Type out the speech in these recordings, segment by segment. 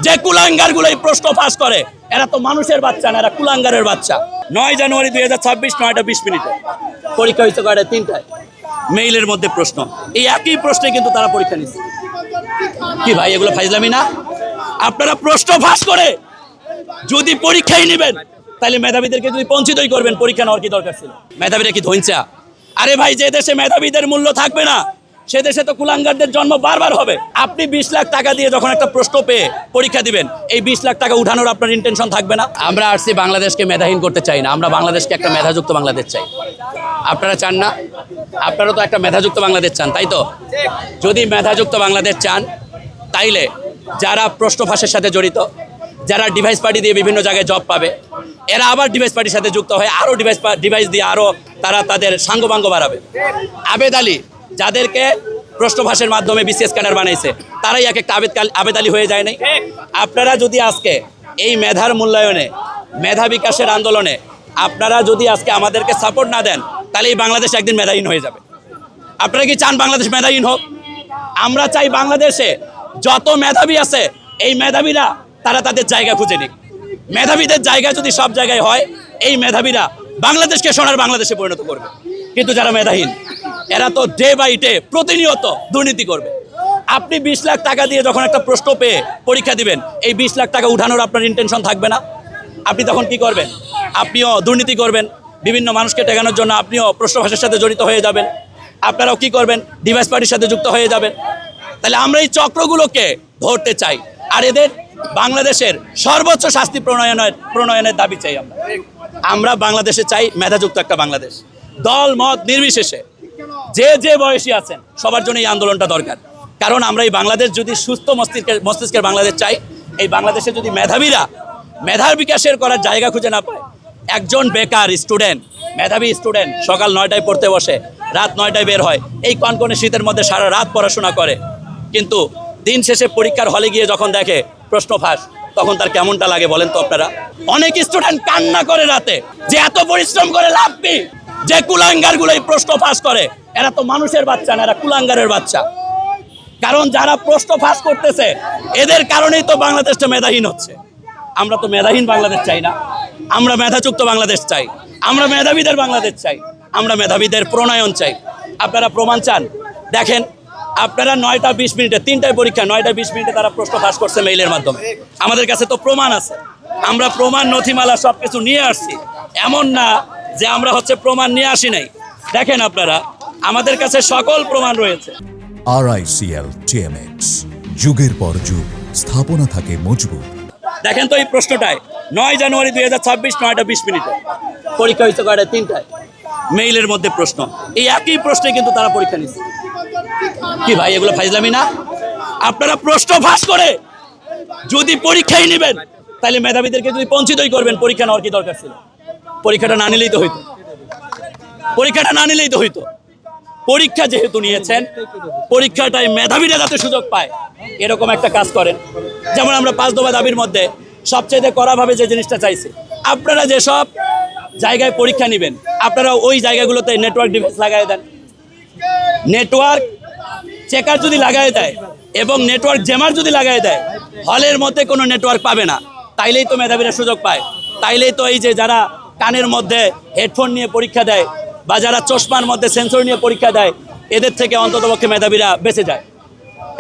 যে কুলাঙ্গারগুলো এই প্রশ্ন ফাঁস করে এরা তো মানুষের বাচ্চা না, এরা কুলাঙ্গারের বাচ্চা। ৯ জানুয়ারি ২০২৬ ৯টা ২০ মিনিটে পরীক্ষা হয়েছে, কয়টা? ৩টায়। মেইলের মধ্যে প্রশ্ন, এই একই প্রশ্নে কিন্তু তারা পরীক্ষা নিচ্ছে। কি ভাই, এগুলো ফাইজলামি না? আপনারা প্রশ্ন ফাঁস করে যদি পরীক্ষাই নেবেন তাহলে মেধাবীদেরকে যদি বঞ্চিতই করবেন, পরীক্ষা নেওয়ার কি দরকার ছিল? মেধাবীরা কি ধৈঞ্চা? আরে ভাই, যে দেশে মেধাবীদের মূল্য থাকবে না সে দেশে তো কুলাঙ্গারদের জন্ম বারবার হবে। আপনি ২০ লাখ টাকা দিয়ে যখন একটা প্রশ্ন পেয়ে পরীক্ষা দিবেন, এই ২০ লাখ টাকা উঠানোর আপনার ইন্টেনশন থাকবে না? আমরা আসছি বাংলাদেশকে মেধাহীন করতে চাই না, আমরা বাংলাদেশকে একটা মেধাযুক্ত বাংলাদেশ চাই। আপনারা চান না? আপনারা তো একটা মেধাযুক্ত বাংলাদেশ চান, তাই তো? যদি মেধাযুক্ত বাংলাদেশ চান তাইলে যারা প্রশ্ন ফাঁসের সাথে জড়িত, যারা ডিভাইস পার্টি দিয়ে বিভিন্ন জায়গায় জব পাবে, এরা আবার ডিভাইস পার্টির সাথে যুক্ত হয়ে আরও ডিভাইস দিয়ে আরও তারা তাদের সাঙ্গপাঙ্গ বাড়াবে। আবেদ আলী যাদেরকে প্রশ্ন ফাঁসের মাধ্যমে বিসিএস স্ক্যানার বানাইছে, তারাই এক একটা আবেদ আলী হয়ে যায় নাই? আপনারা যদি আজকে এই মেধার মূল্যায়নে, মেধা বিকাশের আন্দোলনে আপনারা যদি আজকে আমাদেরকে সাপোর্ট না দেন তাহলে এই বাংলাদেশ একদিন মেধাহীন হয়ে যাবে। আপনারা কি চান বাংলাদেশ মেধাহীন হোক? আমরা চাই বাংলাদেশে যত মেধাবী আছে এই মেধাবীরা তারা তাদের জায়গা খুঁজে নিক। মেধাবীদের জায়গা যদি সব জায়গায় হয়, এই মেধাবীরা বাংলাদেশকে সোনার বাংলাদেশে পরিণত করবে। কিন্তু যারা মেধাহীন এরা তো ডে বাই ডে প্রতিনিয়ত দুর্নীতি করবে। আপনি ২০ লাখ টাকা দিয়ে যখন একটা প্রশ্ন পেয়ে পরীক্ষা দিবেন, এই ২০ লাখ টাকা উঠানোর আপনার ইন্টেনশন থাকবে না? আপনি তখন কি করবেন? আপনিও দুর্নীতি করবেন, বিভিন্ন মানুষকে টেকানোর জন্য আপনিও প্রশ্ন ফাঁসের সাথে জড়িত হয়ে যাবেন। আপনারাও কি করবেন? ডিভাইস পার্টির সাথে যুক্ত হয়ে যাবেন। তাহলে আমরা এই চক্রগুলোকে ধরতে চাই, আর এদের বাংলাদেশের সর্বোচ্চ শাস্তি প্রণয়নের দাবি চাই। আমরা বাংলাদেশে চাই মেধাযুক্ত একটা বাংলাদেশ। দল মত নির্বিশেষে যে যে বয়সী আছেন সবার জন্য এই আন্দোলনটা দরকার। কারণ আমরা এই বাংলাদেশ যদি সুস্থ মস্তিষ্কের বাংলাদেশ চাই, এই বাংলাদেশে যদি মেধাবীরা মেধার বিকাশের করার জায়গা খুঁজে না পায়, একজন বেকার স্টুডেন্ট, মেধাবী স্টুডেন্ট সকাল ৯টায় পড়তে বসে, রাত ৯টায় বের হয়, এই কনকনে শীতের মধ্যে সারা রাত পড়াশোনা করে, কিন্তু দিন শেষে পরীক্ষার হলে গিয়ে যখন দেখে প্রশ্ন ফাঁস, তখন তার কেমনটা লাগে বলেন তো আপনারা? অনেক স্টুডেন্ট কান্না করে রাতে যে এত পরিশ্রম করে লাভ কি? যে কুলাঙ্গারগুলো এই প্রশ্ন ফাঁস করে এরা তো মানুষের বাচ্চা না, এরা কুলাঙ্গারের বাচ্চা। কারণ যারা প্রশ্ন ফাঁস করতেছে এদের কারণেই তো বাংলাদেশটা মেধাহীন হচ্ছে। আমরা তো মেধাহীন বাংলাদেশ চাই না, আমরা মেধাযুক্ত বাংলাদেশ চাই, আমরা মেধাবীদের বাংলাদেশ চাই, আমরা মেধাবীদের প্রণয়ন চাই। আপনারা প্রমাণ চান? দেখেন, আপনারা ৯টা ২০ মিনিটে, ৩টায় পরীক্ষা, ৯টা ২০ মিনিটে তারা প্রশ্ন ফাঁস করছে মেইলের মাধ্যমে। আমাদের কাছে তো প্রমাণ আছে, আমরা প্রমাণ নথিমালা সব কিছু নিয়ে আসছি। এমন না যে আমরা প্রমাণ নিয়ে আসি নাই। দেখেন আপনারা, আমাদের কাছে সকল প্রমাণ রয়েছে। RICL TMX, যুগের পর যুগ স্থাপনা থাকে মজবুত। দেখেন তো এই প্রশ্নটায় ৯ জানুয়ারি ২০২৬ ৯টা ২০ মিনিটে পরীক্ষা হয়েছে, কয়টা? ৩টায়। মেইলের মধ্যে প্রশ্ন, এই একই প্রশ্নে কিন্তু তারা পরীক্ষা নিচ্ছে। কি ভাই, এগুলো ফাইজলামি না? আপনারা প্রশ্ন ফাঁস করে যদি পরীক্ষাই নেবেন তাহলে মেধাবীদেরকে যদি বঞ্চিতই করবেন, পরীক্ষা নেওয়ার কি দরকার ছিল? পরীক্ষাটা না নিলেই তো হইতো। পরীক্ষাটা না নিলেই তো হইতো। পরীক্ষা যেহেতু নিয়েছেন, পরীক্ষাটায় মেধাবীরা যাতে সুযোগ পায় এরকম একটা কাজ করেন। যেমন আমরা ৫ দফা দাবির মধ্যে সবচেয়ে কড়াভাবে যে জিনিসটা চাইছি, আপনারা যেসব জায়গায় পরীক্ষা নেবেন আপনারা ওই জায়গাগুলোতে নেটওয়ার্ক ডিভাইস লাগাই দেন। নেটওয়ার্ক চেকার যদি লাগাই দেয় এবং নেটওয়ার্ক জ্যামার যদি লাগাই দেয়, হলের মধ্যে কোনো নেটওয়ার্ক পাবে না, তাইলেই তো মেধাবীরা সুযোগ পায়। তাইলেই তো এই যে যারা কানের মধ্যে হেডফোন নিয়ে পরীক্ষা দেয় বা যারা চশমার মধ্যে সেন্সর নিয়ে পরীক্ষা দেয়, এদের থেকে অন্ততপক্ষে মেধাবীরা বেঁচে যায়।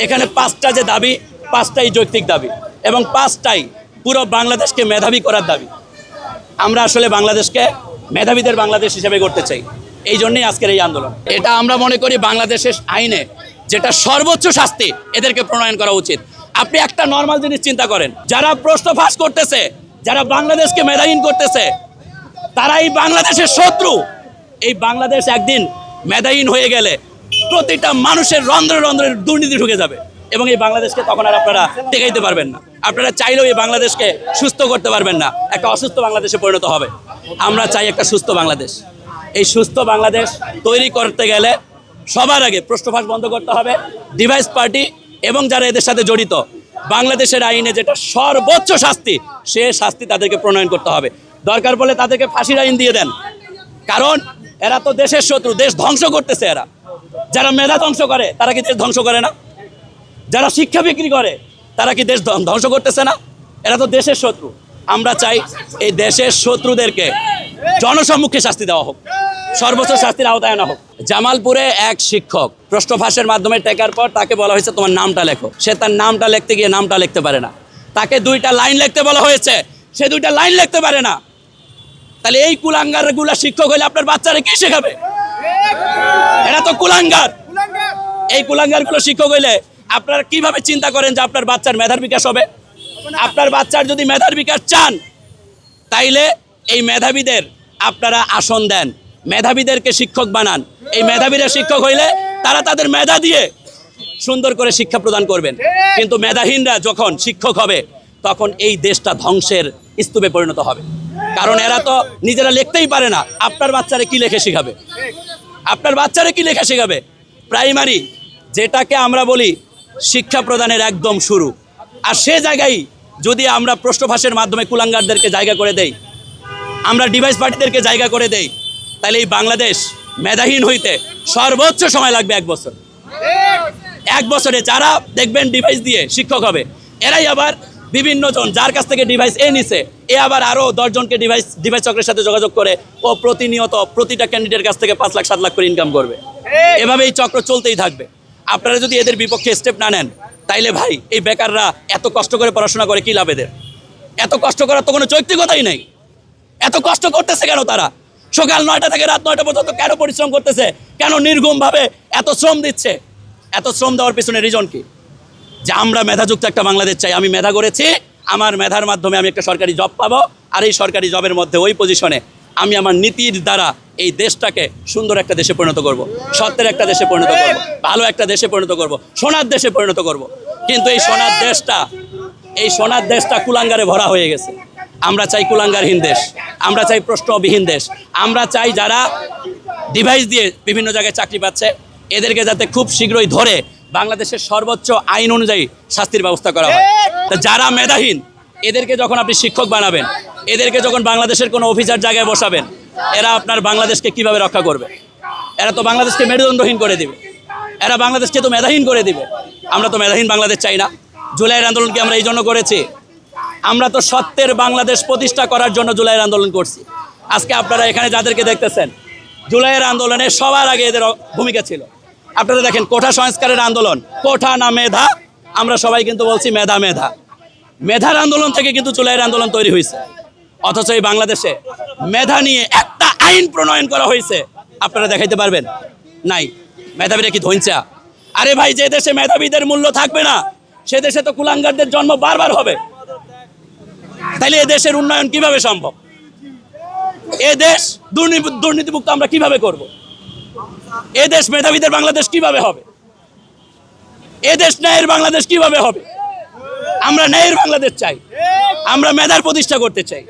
এখানে ৫টা যে দাবি, ৫টাই যৌক্তিক দাবি এবং ৫টাই পুরো বাংলাদেশকে মেধাবী করার দাবি। আমরা আসলে বাংলাদেশকে মেধাবীদের বাংলাদেশ হিসেবে করতে চাই, এই জন্যই আজকের এই আন্দোলন। এটা আমরা মনে করি বাংলাদেশের আইনে যেটা সর্বোচ্চ শাস্তি, এদেরকে প্রণয়ন করা উচিত। আপনি একটা নর্মাল জিনিস চিন্তা করেন, যারা প্রশ্ন ফাঁস করতেছে, যারা বাংলাদেশকে মেধাহীন করতেছে, তারাই বাংলাদেশের শত্রু। এই বাংলাদেশ একদিন মেধাহীন হয়ে গেলে প্রতিটা মানুষের রন্ধ্রে রন্ধ্রে দুর্নীতি ঢুকে যাবে এবং এই বাংলাদেশকে তখন আর আপনারা টেকাইতে পারবেন না। আপনারা চাইলেও এই বাংলাদেশকে সুস্থ করতে পারবেন না, একটা অসুস্থ বাংলাদেশে পরিণত হবে। আমরা চাই একটা সুস্থ বাংলাদেশ। এই সুস্থ বাংলাদেশ তৈরি করতে গেলে সবার আগে প্রশ্ন ফাঁস বন্ধ করতে হবে। ডিভাইস পার্টি এবং যারা এদের সাথে জড়িত, বাংলাদেশের আইনে যেটা সর্বোচ্চ শাস্তি, সে শাস্তি তাদেরকে প্রণয়ন করতে হবে। দরকার পড়লে তাদেরকে ফাঁসির আইন দিয়ে দেন, কারণ এরা তো দেশের শত্রু, দেশ ধ্বংস করতেছে। এরা যারা মেধা ধ্বংস করে তারা কি দেশ ধ্বংস করে না? যারা শিক্ষা বিক্রি করে তারা কি দেশ ধ্বংস করতেছে না? এরা তো দেশের শত্রু। আমরা চাই এই দেশের শত্রুদেরকে জনসম্মুখে শাস্তি দেওয়া হোক, সর্বোচ্চ শাস্তির আওতায় আনা হোক। জামালপুরে এক শিক্ষক প্রশ্ন ফাঁসের মাধ্যমে টেকার পর তাকে বলা হয়েছে তোমার নামটা লেখো। সে তার নামটা লিখতে গিয়ে নামটা লিখতে পারে না। তাকে 2টা লাইন লিখতে বলা হয়েছে, সে 2টা লাইন লিখতে পারে না। তাহলে এই কুলাঙ্গারগুলা শিক্ষক হলে আপনার বাচ্চারা কি শেখাবে? এরা তো কুলাঙ্গার। এই কুলাঙ্গারগুলো শিক্ষক হইলে আপনারা কিভাবে চিন্তা করেন যে আপনার বাচ্চার মেধার বিকাশ হবে? আপনার বাচ্চার যদি মেধার বিকাশ চান, তাইলে এই মেধাবীদের আপনারা আসন দেন, মেধাবীদেরকে শিক্ষক বানান। এই মেধাবীরা শিক্ষক হইলে তারা তাদের মেধা দিয়ে সুন্দর করে শিক্ষা প্রদান করবেন। কিন্তু মেধাহীনরা যখন শিক্ষক হবে, তখন এই দেশটা ধ্বংসের স্তূপে পরিণত হবে। কারণ এরা তো নিজেরা লিখতেই পারে না। আপনার বাচ্চারা কি লেখে শেখাবে? আপনার বাচ্চারা কি লেখা শেখাবে? প্রাইমারি, যেটাকে আমরা বলি শিক্ষা প্রদানের একদম শুরু, আর সে জায়গায় যদি আমরা প্রশ্ন ফাঁসের মাধ্যমে কুলাঙ্গারদেরকে জায়গা করে দেই, আমরা ডিভাইস পার্টিদেরকে জায়গা করে দেই, তাহলে এই বাংলাদেশ মেধাহীন হইতে সর্বোচ্চ সময় লাগবে 1 বছর। 1 বছরে যারা দেখবেন ডিভাইস দিয়ে শিক্ষক হবে, এরাই আবার বিভিন্ন জন যার কাছ থেকে ডিভাইস নিছে, এ আবার আরও 10 জনকে ডিভাইস চক্রের সাথে যোগাযোগ করে ও প্রতিনিয়ত প্রতিটা ক্যান্ডিডেটের কাছ থেকে 5 লাখ 7 লাখ করে ইনকাম করবে। এভাবে এই চক্র চলতেই থাকবে। আপনারা যদি এদের বিপক্ষে স্টেপ না নেন, তাইলে ভাই এই বেকাররা এত কষ্ট করে পড়াশোনা করে কি লাভ এদের? এত কষ্ট করার তো কোনো যৌক্তিকতাই নেই। এত কষ্ট করতেছে কেন তারা? সকাল 9টা থেকে রাত 9টা পর্যন্ত কেন পরিশ্রম করতেছে? কেন নির্ঘুমভাবে এত শ্রম দিচ্ছে? এত শ্রম দেওয়ার পিছনে রিজন কি? যে আমরা মেধাযুক্ত একটা বাংলাদেশ চাই। আমি মেধা করেছি, আমার মেধার মাধ্যমে আমি একটা সরকারি জব পাবো, আর এই সরকারি জবের মধ্যে ওই পজিশনে আমি আমার নীতির দ্বারা এই দেশটাকে সুন্দর একটা দেশে পরিণত করব, সত্যের একটা দেশে পরিণত করব, ভালো একটা দেশে পরিণত করব, সোনার দেশে পরিণত করব। কিন্তু এই সোনার দেশটা কুলাঙ্গারে ভরা হয়ে গেছে। আমরা চাই কুলাঙ্গারহীন দেশ, আমরা চাই প্রশ্নবিহীন দেশ, আমরা চাই যারা ডিভাইস দিয়ে বিভিন্ন জায়গায় চাকরি পাচ্ছে এদেরকে যাতে খুব শীঘ্রই ধরে বাংলাদেশের সর্বোচ্চ আইন অনুযায়ী শাস্তির ব্যবস্থা করা হয়। তো যারা মেধাহীন এদেরকে যখন আপনি শিক্ষক বানাবেন, এদেরকে যখন বাংলাদেশের কোনো অফিসার জায়গায় বসাবেন, এরা আপনার বাংলাদেশকে কিভাবে রক্ষা করবে? এরা তো বাংলাদেশকে মেরুদণ্ডহীন করে দিবে, এরা বাংলাদেশকে তো মেধাহীন করে দিবে। আমরা তো মেধাহীন বাংলাদেশ চাই না। জুলাইয়ের আন্দোলনকে আমরা এই জন্য করেছি, আমরা তো সত্যের বাংলাদেশ প্রতিষ্ঠা করার জন্য জুলাইয়ের আন্দোলন করছি। আজকে আপনারা এখানে যাদেরকে দেখতেছেন, জুলাইয়ের আন্দোলনে সবার আগে এদের ভূমিকা ছিল। আপনারা দেখেন কোঠা সংস্কারের আন্দোলন, কোঠা না মেধা, আমরা সবাই কিন্তু বলছি মেধা মেধা। মেধার আন্দোলন থেকে কিন্তু জুলাইয়ের আন্দোলন তৈরি হয়েছে। অথচ এই বাংলাদেশে মেধা নিয়ে একটা আইন প্রণয়ন করা হয়েছে, আপনারা দেখাইতে পারবেন? নাই। মেধাবীরা কি ধৈঞ্চা? আরে ভাই, যে দেশে মেধাবীদের মূল্য থাকবে না, সে দেশে তো কুলাঙ্গারদের জন্ম বারবার হবে। তাইলে এ দেশের উন্নয়ন কিভাবে সম্ভব? এ দেশ দুর্নীতিমুক্ত আমরা কিভাবে করব? এ দেশ মেধাবীদের বাংলাদেশ কিভাবে হবে? এ দেশ ন্যায়ের বাংলাদেশ কিভাবে হবে? আমরা ন্যায়ের বাংলাদেশ চাই, আমরা মেধার প্রতিষ্ঠা করতে চাই।